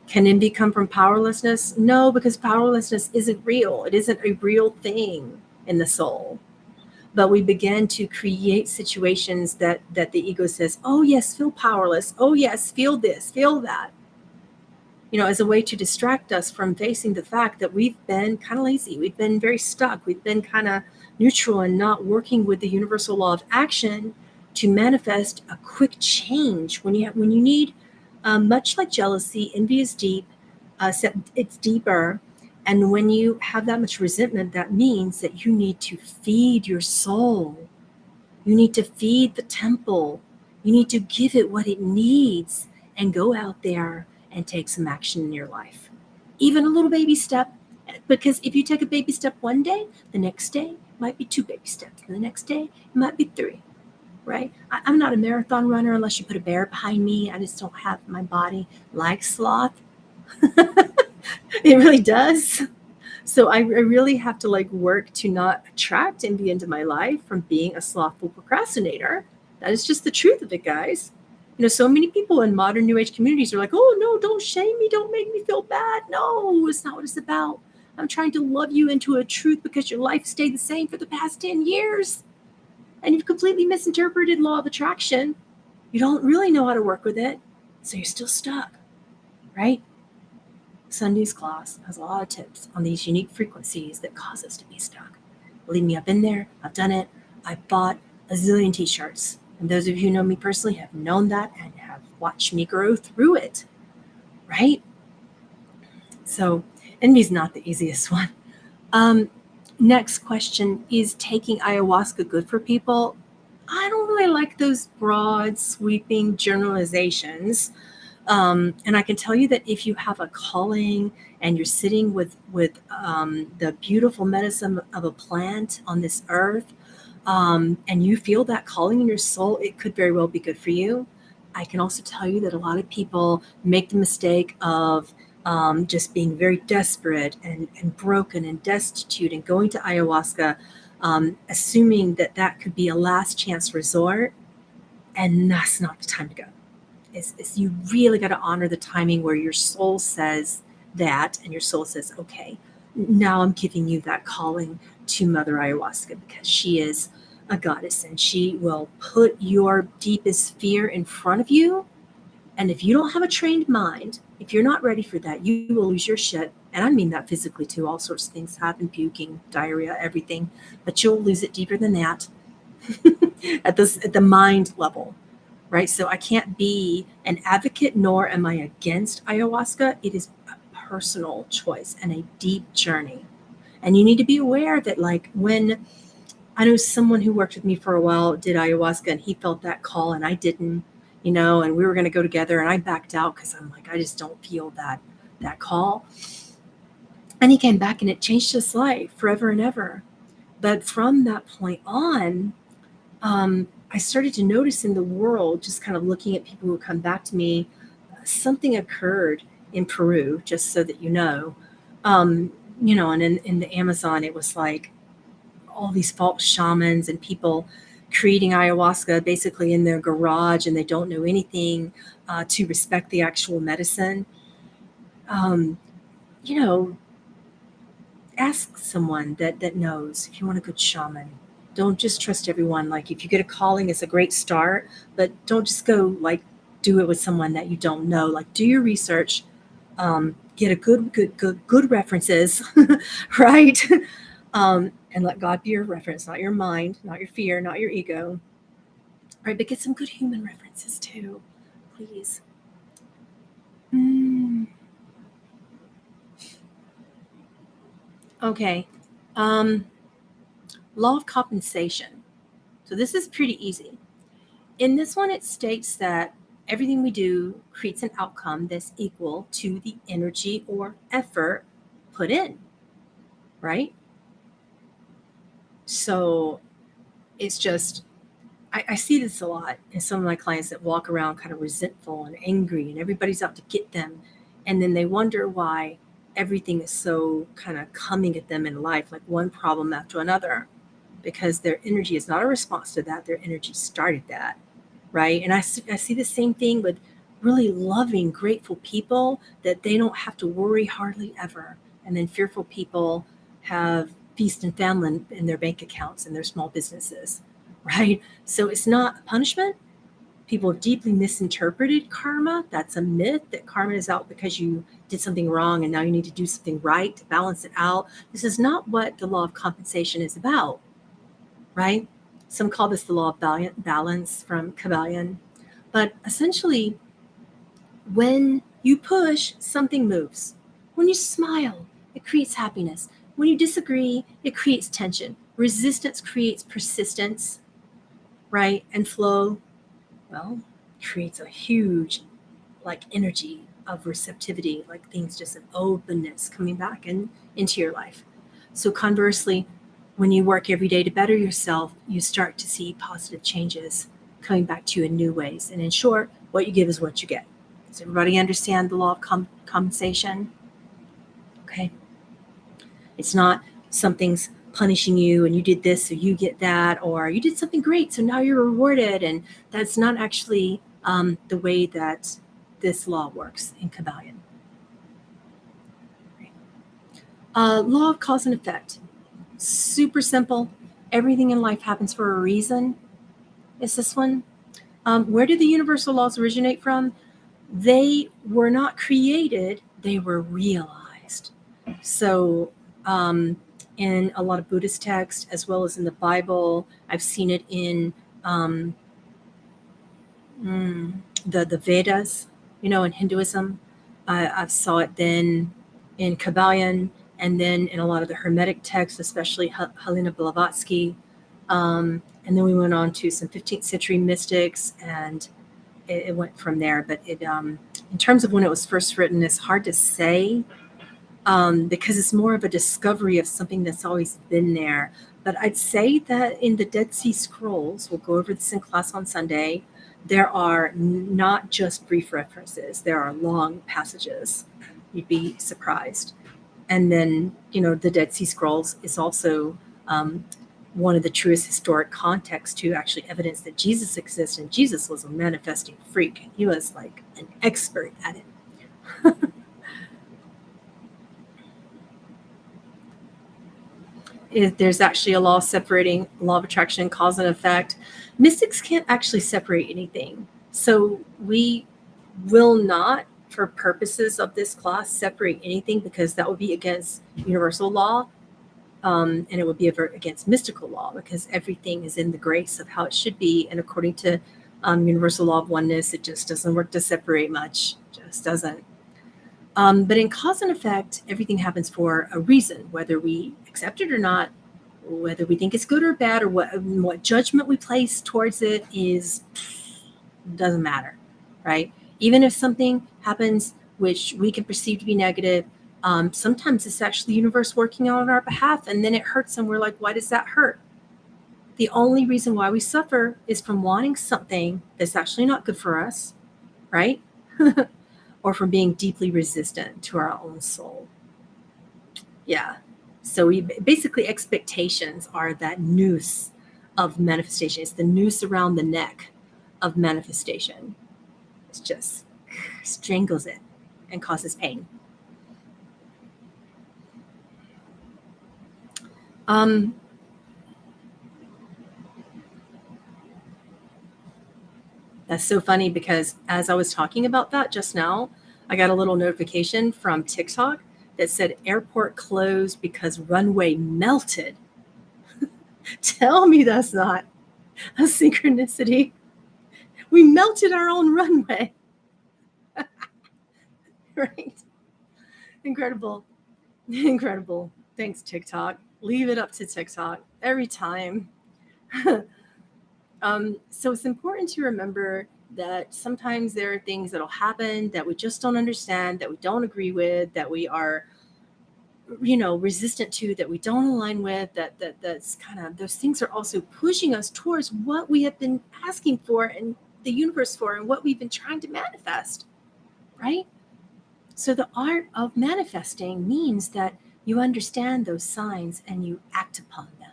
Can envy come from powerlessness? No, because powerlessness isn't real. It isn't a real thing in the soul. But we begin to create situations that the ego says, oh yes, feel powerless. Oh yes, feel this, feel that. As a way to distract us from facing the fact that we've been kind of lazy. We've been very stuck. We've been kind of neutral and not working with the universal law of action to manifest a quick change. When you need, much like jealousy, envy is deep, it's deeper. And when you have that much resentment, that means that you need to feed your soul. You need to feed the temple. You need to give it what it needs and go out there and take some action in your life. Even a little baby step, because if you take a baby step one day, the next day might be 2 baby steps. And the next day, it might be 3, right? I'm not a marathon runner unless you put a bear behind me. I just don't have my body like sloth. It really does. So I really have to work to not attract envy into my life from being a slothful procrastinator. That is just the truth of it, guys. So many people in modern New Age communities are like, oh, no, don't shame me. Don't make me feel bad. No, it's not what it's about. I'm trying to love you into a truth because your life stayed the same for the past 10 years. And you've completely misinterpreted law of attraction. You don't really know how to work with it. So you're still stuck, right? Sunday's class has a lot of tips on these unique frequencies that cause us to be stuck. Believe me, I've been there. I've done it. I bought a zillion t-shirts. And those of you who know me personally have known that and have watched me grow through it, right? So envy's not the easiest one. Next question, is taking ayahuasca good for people? I don't really like those broad, sweeping generalizations. And I can tell you that if you have a calling and you're sitting with the beautiful medicine of a plant on this earth, and you feel that calling in your soul, it could very well be good for you. I can also tell you that a lot of people make the mistake of just being very desperate and broken and destitute and going to ayahuasca, assuming that that could be a last chance resort. And that's not the time to go. Is you really got to honor the timing where your soul says that, and your soul says, okay, now I'm giving you that calling to Mother Ayahuasca, because she is a goddess and she will put your deepest fear in front of you. And if you don't have a trained mind, if you're not ready for that, you will lose your shit. And I mean that physically too. All sorts of things happen, puking, diarrhea, everything. But you'll lose it deeper than that at the mind level. Right? So I can't be an advocate, nor am I against ayahuasca. It is a personal choice and a deep journey. And you need to be aware that, like, when I know someone who worked with me for a while did ayahuasca and he felt that call and I didn't, and we were going to go together and I backed out because I'm like, I just don't feel that call. And he came back and it changed his life forever and ever. But from that point on, I started to notice in the world, just kind of looking at people who come back to me, something occurred in Peru, just so that you know. And in the Amazon, it was like all these false shamans and people creating ayahuasca basically in their garage, and they don't know anything to respect the actual medicine. Um, you know, ask someone that knows if you want a good shaman. Don't just trust everyone. Like, if you get a calling, it's a great start, but don't just go like do it with someone that you don't know. Like, do your research, get a good references, right? And let God be your reference, not your mind, not your fear, not your ego, right? But get some good human references too, please. Okay. Law of compensation. So this is pretty easy. In this one, it states that everything we do creates an outcome that's equal to the energy or effort put in, right? So it's just, I see this a lot in some of my clients that walk around kind of resentful and angry, and everybody's out to get them. And then they wonder why everything is so kind of coming at them in life, like one problem after another, because their energy is not a response to that. Their energy started that. Right. And I see the same thing with really loving, grateful people, that they don't have to worry hardly ever. And then fearful people have feast and famine in their bank accounts and their small businesses. Right. So it's not a punishment. People have deeply misinterpreted karma. That's a myth, that karma is out because you did something wrong and now you need to do something right to balance it out. This is not what the law of compensation is about. Right. Some call this the law of balance from Kabbalion. But essentially, when you push, something moves. When you smile, it creates happiness. When you disagree, it creates tension. Resistance creates persistence, right? And flow, well, creates a huge, like, energy of receptivity, like things just an openness coming back into your life. So conversely, when you work every day to better yourself, you start to see positive changes coming back to you in new ways. And in short, what you give is what you get. Does everybody understand the law of compensation? Okay. It's not something's punishing you and you did this so you get that, or you did something great so now you're rewarded. And that's not actually the way that this law works in Kabbalion. Law of cause and effect. Super simple. Everything in life happens for a reason. Is this one? Where did the universal laws originate from? They were not created they were realized. So in a lot of Buddhist texts, as well as in the Bible, I've seen it in the Vedas, in Hinduism. I've saw it then in Kabbalion, and then in a lot of the Hermetic texts, especially Helena Blavatsky. And then we went on to some 15th century mystics, and it went from there. But in terms of when it was first written, it's hard to say because it's more of a discovery of something that's always been there. But I'd say that in the Dead Sea Scrolls, we'll go over this in class on Sunday, there are not just brief references, there are long passages. You'd be surprised. And then, the Dead Sea Scrolls is also one of the truest historic contexts to actually evidence that Jesus exists, and Jesus was a manifesting freak. He was like an expert at it. There's actually a law separating law of attraction, cause and effect. Mystics can't actually separate anything. So we will not, for purposes of this class, separate anything, because that would be against universal law. And it would be against mystical law, because everything is in the grace of how it should be. And according to universal law of oneness, it just doesn't work to separate much. Just doesn't. But in cause and effect, everything happens for a reason, whether we accept it or not, whether we think it's good or bad, or what judgment we place towards it doesn't matter, right? Even if something happens which we can perceive to be negative, sometimes it's actually the universe working on our behalf, and then it hurts, and we're like, why does that hurt? The only reason why we suffer is from wanting something that's actually not good for us, right? Or from being deeply resistant to our own soul. Yeah. So basically, expectations are that noose of manifestation. It's the noose around the neck of manifestation. It just strangles it and causes pain. That's so funny, because as I was talking about that just now, I got a little notification from TikTok that said airport closed because runway melted. Tell me that's not a synchronicity. We melted our own runway. Right? Incredible. Incredible. Thanks, TikTok. Leave it up to TikTok every time. So it's important to remember that sometimes there are things that'll happen that we just don't understand, that we don't agree with, that we are, resistant to, that we don't align with, that's kind of, those things are also pushing us towards what we have been asking for and the universe for, and what we've been trying to manifest, right? So the art of manifesting means that you understand those signs and you act upon them.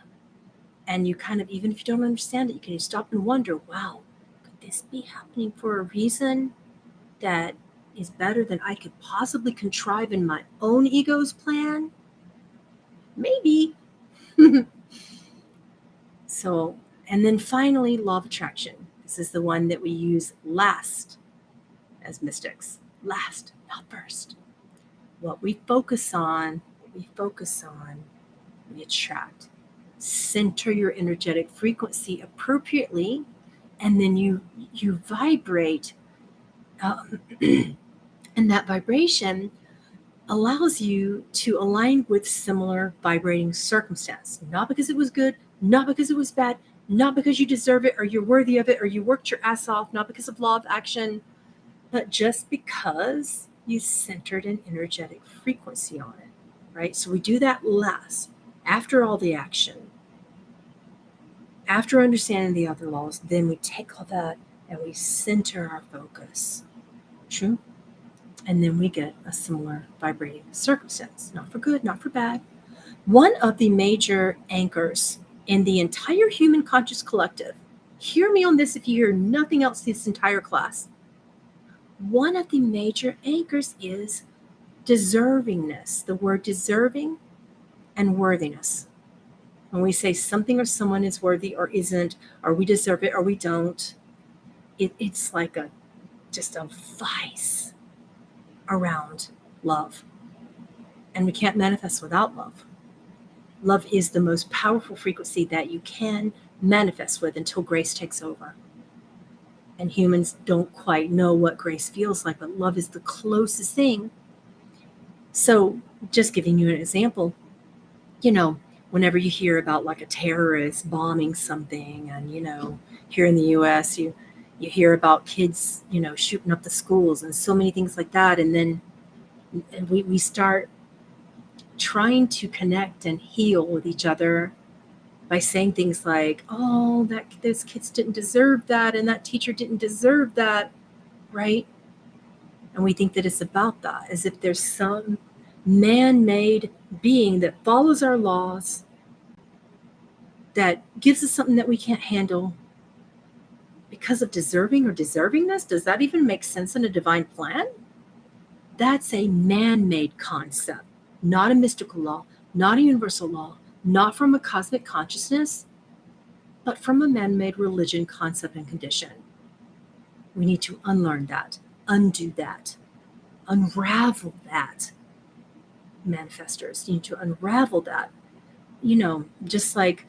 And you kind of, even if you don't understand it, you can stop and wonder, wow, could this be happening for a reason that is better than I could possibly contrive in my own ego's plan? Maybe. So, and then finally, law of attraction. This is the one that we use last as mystics. Last, not first. What we focus on, we attract. Center your energetic frequency appropriately, and then you vibrate, and that vibration allows you to align with similar vibrating circumstance, not because it was good, not because it was bad, not because you deserve it or you're worthy of it or you worked your ass off, not because of law of action, but just because you centered an energetic frequency on it, right? So we do that last, after all the action. After understanding the other laws, then we take all that and we center our focus. True? And then we get a similar vibrating circumstance, not for good, not for bad. One of the major anchors in the entire human conscious collective, hear me on this if you hear nothing else this entire class. One of the major anchors is deservingness, the word deserving and worthiness. When we say something or someone is worthy or isn't, or we deserve it or we don't, it's like just a vice around love. And we can't manifest without love. Love is the most powerful frequency that you can manifest with until grace takes over. And humans don't quite know what grace feels like, but love is the closest thing. So just giving you an example, whenever you hear about like a terrorist bombing something, and, here in the US, you hear about kids, shooting up the schools and so many things like that. And then we start trying to connect and heal with each other by saying things like, oh, those kids didn't deserve that, and that teacher didn't deserve that, right? And we think that it's about that, as if there's some man-made being that follows our laws, that gives us something that we can't handle because of deserving or deservingness. Does that even make sense in a divine plan? That's a man-made concept, not a mystical law, not a universal law, not from a cosmic consciousness, but from a man-made religion concept and condition. We need to unlearn that, undo that, unravel that. Manifestors need to unravel that. Just like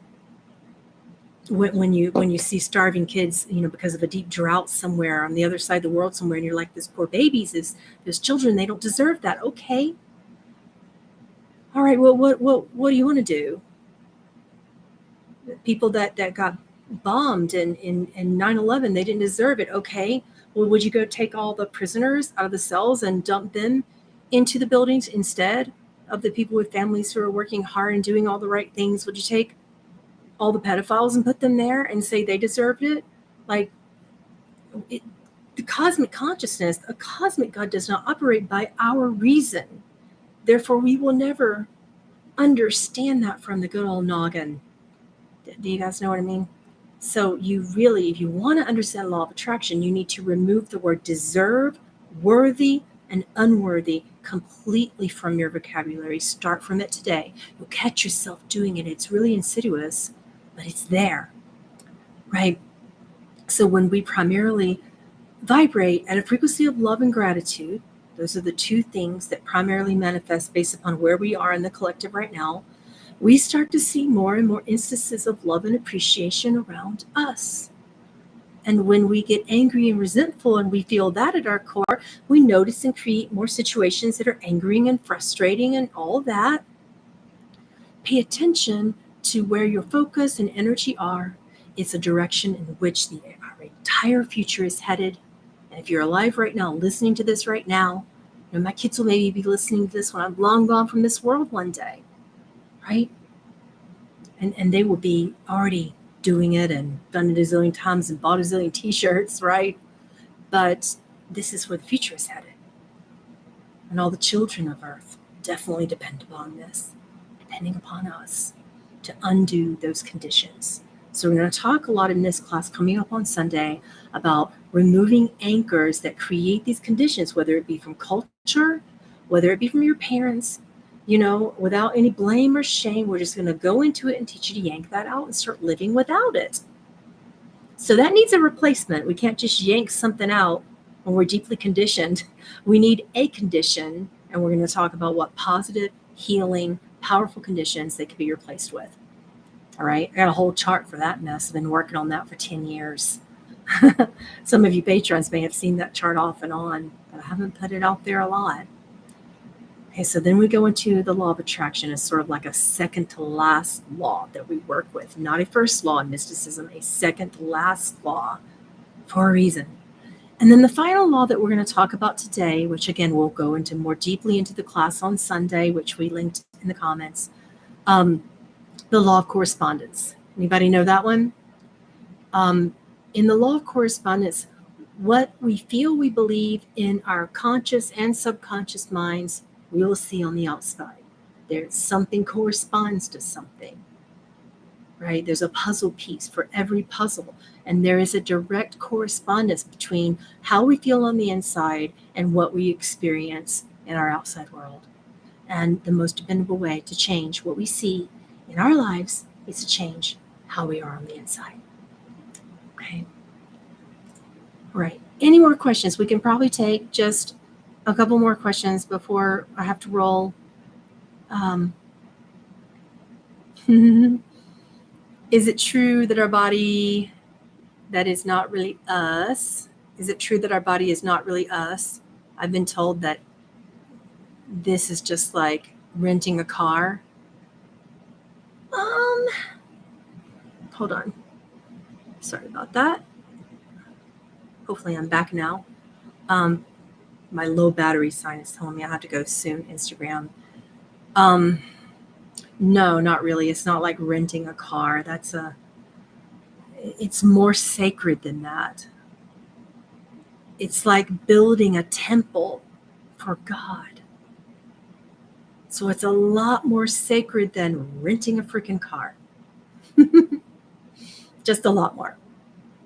when you see starving kids, because of a deep drought somewhere on the other side of the world somewhere, and you're like, this poor babies, those children, they don't deserve that. Okay. All right, well, what do you want to do? People that got bombed in 9/11, they didn't deserve it. Okay, well, would you go take all the prisoners out of the cells and dump them into the buildings instead of the people with families who are working hard and doing all the right things? Would you take all the pedophiles and put them there and say they deserved it? Like, the cosmic consciousness, a cosmic God, does not operate by our reason. Therefore, we will never understand that from the good old noggin. Do you guys know what I mean? So you really, if you want to understand law of attraction, you need to remove the word deserve, worthy, and unworthy completely from your vocabulary. Start from it today. You'll catch yourself doing it. It's really insidious, but it's there, right? So when we primarily vibrate at a frequency of love and gratitude, those are the two things that primarily manifest based upon where we are in the collective right now, we start to see more and more instances of love and appreciation around us. And when we get angry and resentful and we feel that at our core, we notice and create more situations that are angering and frustrating and all that. Pay attention to where your focus and energy are. It's a direction in which our entire future is headed. And if you're alive right now, listening to this right now, my kids will maybe be listening to this when I'm long gone from this world one day, right? And they will be already doing it and done it a zillion times and bought a zillion t-shirts, right? But this is where the future is headed. And all the children of Earth definitely depend upon this, depending upon us to undo those conditions. So we're going to talk a lot in this class coming up on Sunday about removing anchors that create these conditions, whether it be from culture, whether it be from your parents, without any blame or shame. We're just going to go into it and teach you to yank that out and start living without it. So that needs a replacement. We can't just yank something out when we're deeply conditioned. We need a condition, and we're going to talk about what positive, healing, powerful conditions they can be replaced with. All right, I got a whole chart for that mess. I've been working on that for 10 years. Some of you patrons may have seen that chart off and on, but I haven't put it out there a lot. Okay, so then we go into the law of attraction as sort of like a second to last law that we work with. Not a first law in mysticism, a second to last law for a reason. And then the final law that we're going to talk about today, which again, we'll go into more deeply into the class on Sunday, which we linked in the comments, the law of correspondence. Anybody know that one? In the law of correspondence, what we feel we believe in our conscious and subconscious minds, we will see on the outside. There's something corresponds to something, right? There's a puzzle piece for every puzzle. And there is a direct correspondence between how we feel on the inside and what we experience in our outside world. And the most dependable way to change what we see in our lives is to change how we are on the inside. Okay. All right. Any more questions? We can probably take just a couple more questions before I have to roll. Is it true that our body, that is not really us? Is it true that our body is not really us? I've been told that this is just like renting a car. Hold on. Sorry about that. Hopefully I'm back now. My low battery sign is telling me I have to go soon, Instagram. No, not really. It's not like renting a car. It's more sacred than that. It's like building a temple for God. So it's a lot more sacred than renting a freaking car. Just a lot more.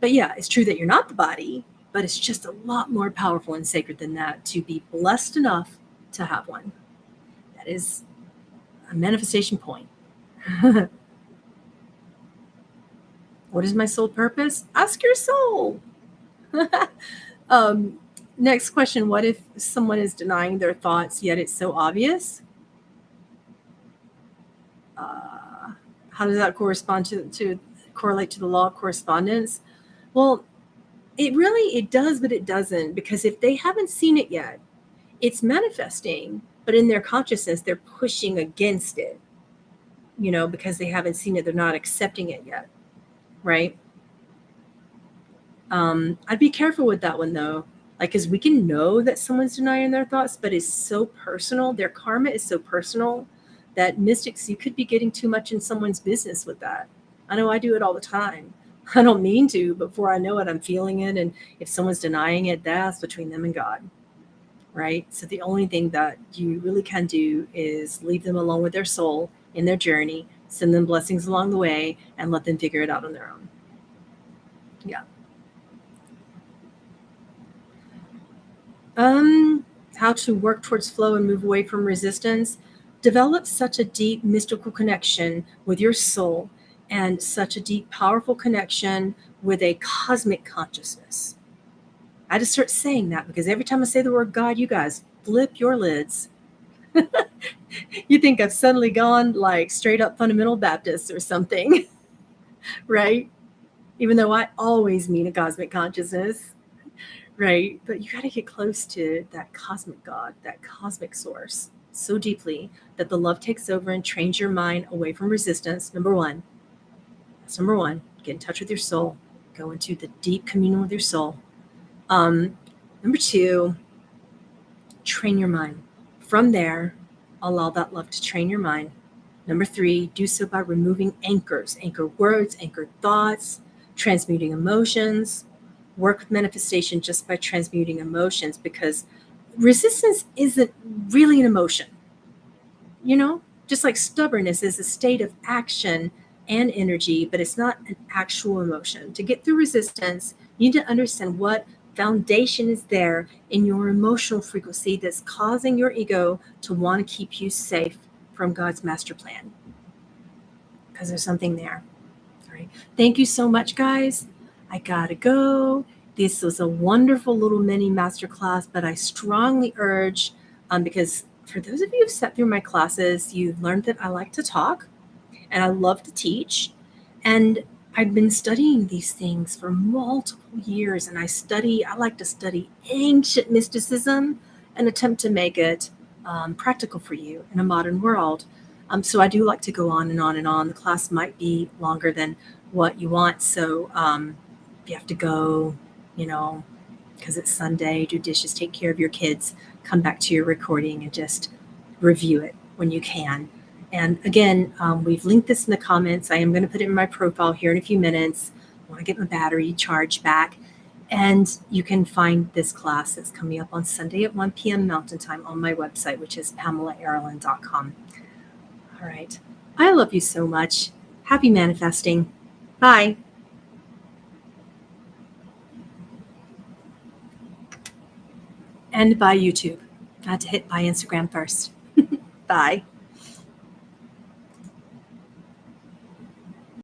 But yeah, it's true that you're not the body, but it's just a lot more powerful and sacred than that to be blessed enough to have one. That is a manifestation point. What is my soul purpose? Ask your soul. Next question. What if someone is denying their thoughts, yet it's so obvious? How does that correspond to correlate to the law of correspondence? Well, it does, but it doesn't, because if they haven't seen it yet, it's manifesting, but in their consciousness, they're pushing against it, because they haven't seen it. They're not accepting it yet. Right. I'd be careful with that one though. Like, cause we can know that someone's denying their thoughts, but it's so personal. Their karma is so personal that mystics, you could be getting too much in someone's business with that. I know I do it all the time. I don't mean to, but before I know it, I'm feeling it. And if someone's denying it, that's between them and God. Right. So the only thing that you really can do is leave them alone with their soul in their journey, send them blessings along the way, and let them figure it out on their own. Yeah. How to work towards flow and move away from resistance. Develop such a deep mystical connection with your soul and such a deep, powerful connection with a cosmic consciousness. I just start saying that because every time I say the word God, you guys flip your lids. You think I've suddenly gone like straight up fundamental Baptist or something, right? Even though I always mean a cosmic consciousness. Right. But you got to get close to that cosmic God, that cosmic source so deeply that the love takes over and trains your mind away from resistance. Number one. That's number one. Get in touch with your soul. Go into the deep communion with your soul. Number two, train your mind. From there, allow that love to train your mind. Number three, do so by removing anchors, anchor words, anchor thoughts, transmuting emotions. Work with manifestation just by transmuting emotions, because resistance isn't really an emotion. Just like stubbornness is a state of action and energy, but it's not an actual emotion. To get through resistance, you need to understand what foundation is there in your emotional frequency that's causing your ego to want to keep you safe from God's master plan. Because there's something there. All right. Thank you so much, guys. I gotta go. This was a wonderful little mini masterclass, but I strongly urge, because for those of you who've sat through my classes, you've learned that I like to talk and I love to teach. And I've been studying these things for multiple years, and I like to study ancient mysticism and attempt to make it practical for you in a modern world. So I do like to go on and on and on. The class might be longer than what you want. So if you have to go, because it's Sunday, do dishes, take care of your kids, come back to your recording and just review it when you can. And again, we've linked this in the comments. I am going to put it in my profile here in a few minutes. I want to get my battery charged back. And you can find this class that's coming up on Sunday at 1 p.m. Mountain Time on my website, which is PamelaAaralyn.com. All right. I love you so much. Happy manifesting. Bye. And bye, YouTube. I had to hit bye Instagram first. Bye.